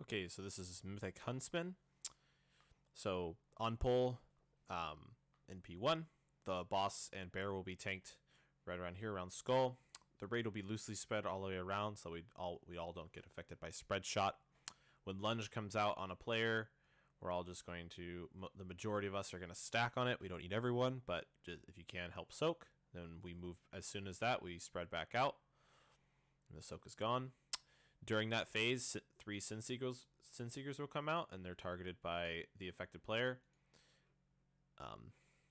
Okay, so this is Mythic Huntsman. So on pull, in P1, the boss and bear will be tanked right around here, around skull. The raid will be loosely spread all the way around, so we all don't get affected by spread shot. When lunge comes out on a player, we're all just going to, the majority of us are going to stack on it. We don't need everyone, but just, if you can help soak, then we move as soon as that, we spread back out. And the soak is gone. During that phase, 3 Sin Seekers will come out, and they're targeted by the affected player. I'll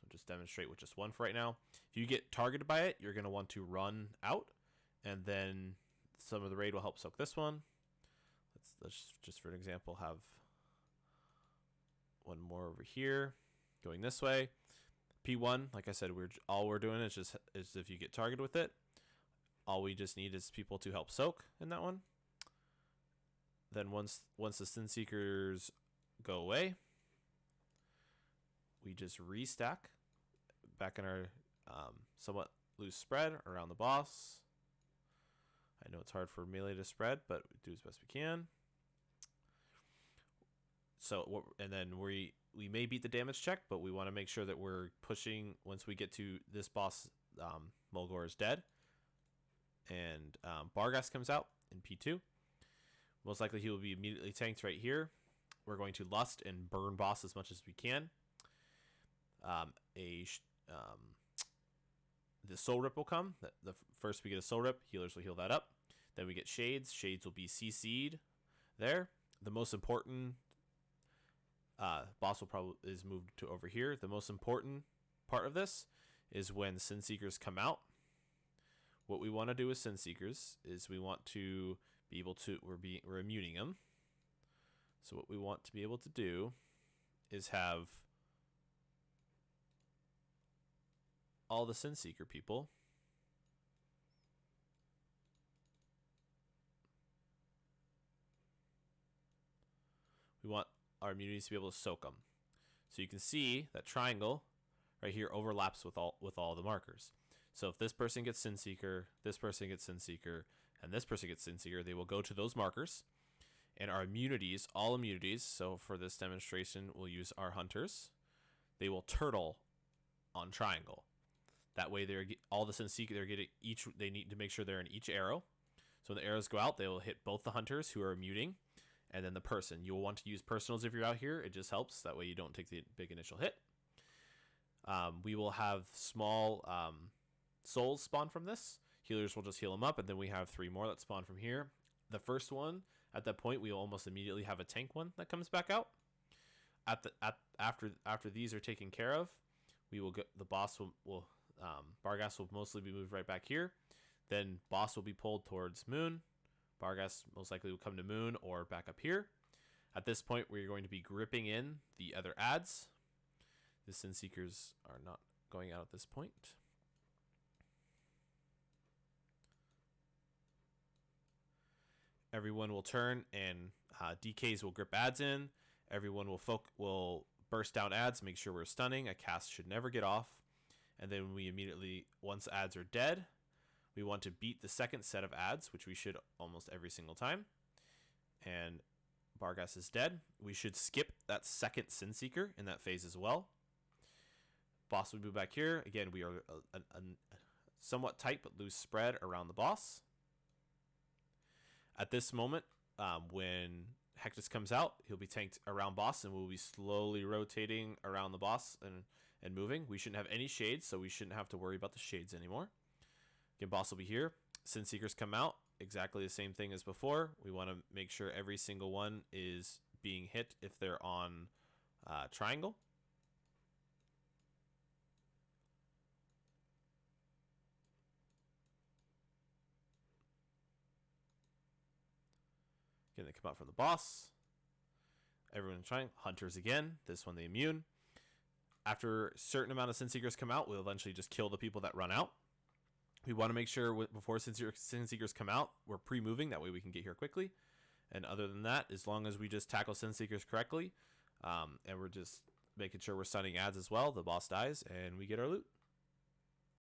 just demonstrate with just one for right now. If you get targeted by it, you're going to want to run out, and then some of the raid will help soak this one. Let's just for an example have one more over here going this way. P1, like I said, all we're doing is if you get targeted with it, all we just need is people to help soak in that one. Then once the Sin Seekers go away, we just restack back in our somewhat loose spread around the boss. I know it's hard for melee to spread, but we do as best we can. So, and then we may beat the damage check, but we want to make sure that we're pushing once we get to this boss. Mulgore is dead, and Barghast comes out in P2. Most likely he will be immediately tanked right here. We're going to lust and burn boss as much as we can. The soul rip will come. First we get a soul rip. Healers will heal that up. Then we get shades. Shades will be CC'd there. The most important boss is moved to over here. The most important part of this is when Sin Seekers come out. What we want to do with Sin Seekers is we want to be able to, we're immuning them. So what we want to be able to do is have all the Sin Seeker people we want our immunities to be able to soak them. So you can see that triangle right here overlaps with all the markers. So if this person gets Sin Seeker, this person gets Sin Seeker, and this person gets Sin Seeker, they will go to those markers. And our immunities, all immunities, so for this demonstration, we'll use our hunters. They will turtle on triangle. That way, all the Sin Seeker, they're getting each. They need to make sure they're in each arrow. So when the arrows go out, they will hit both the hunters who are immuting, and then the person. You will want to use personals if you're out here. It just helps. That way, you don't take the big initial hit. We will have small souls spawn from this. Healers will just heal them up, and then we have 3 more that spawn from here. The first one, at that point, we will almost immediately have a tank one that comes back out. After these are taken care of, we will get the boss will Barghast will mostly be moved right back here. Then boss will be pulled towards Moon. Barghast most likely will come to Moon or back up here. At this point, we're going to be gripping in the other adds. The Sin Seekers are not going out at this point. Everyone will turn and DKs will grip ads in. Everyone will burst down ads, make sure we're stunning. A cast should never get off. And then we immediately, once ads are dead, we want to beat the second set of ads, which we should almost every single time. And Barghast is dead. We should skip that second Sin Seeker in that phase as well. Boss will move back here. Again, we are a somewhat tight but loose spread around the boss. At this moment, when Hectus comes out, he'll be tanked around boss, and we'll be slowly rotating around the boss and moving. We shouldn't have any shades, so we shouldn't have to worry about the shades anymore. Again, boss will be here. Sin Seekers come out. Exactly the same thing as before. We want to make sure every single one is being hit if they're on triangle. Again, they come out from the boss. Everyone trying. Hunters again. This one they immune. After a certain amount of Sin Seekers come out, we'll eventually just kill the people that run out. We want to make sure before Sin Seekers come out, we're pre-moving. That way we can get here quickly. And other than that, as long as we just tackle Sin Seekers correctly, and we're just making sure we're stunning ads as well, the boss dies and we get our loot.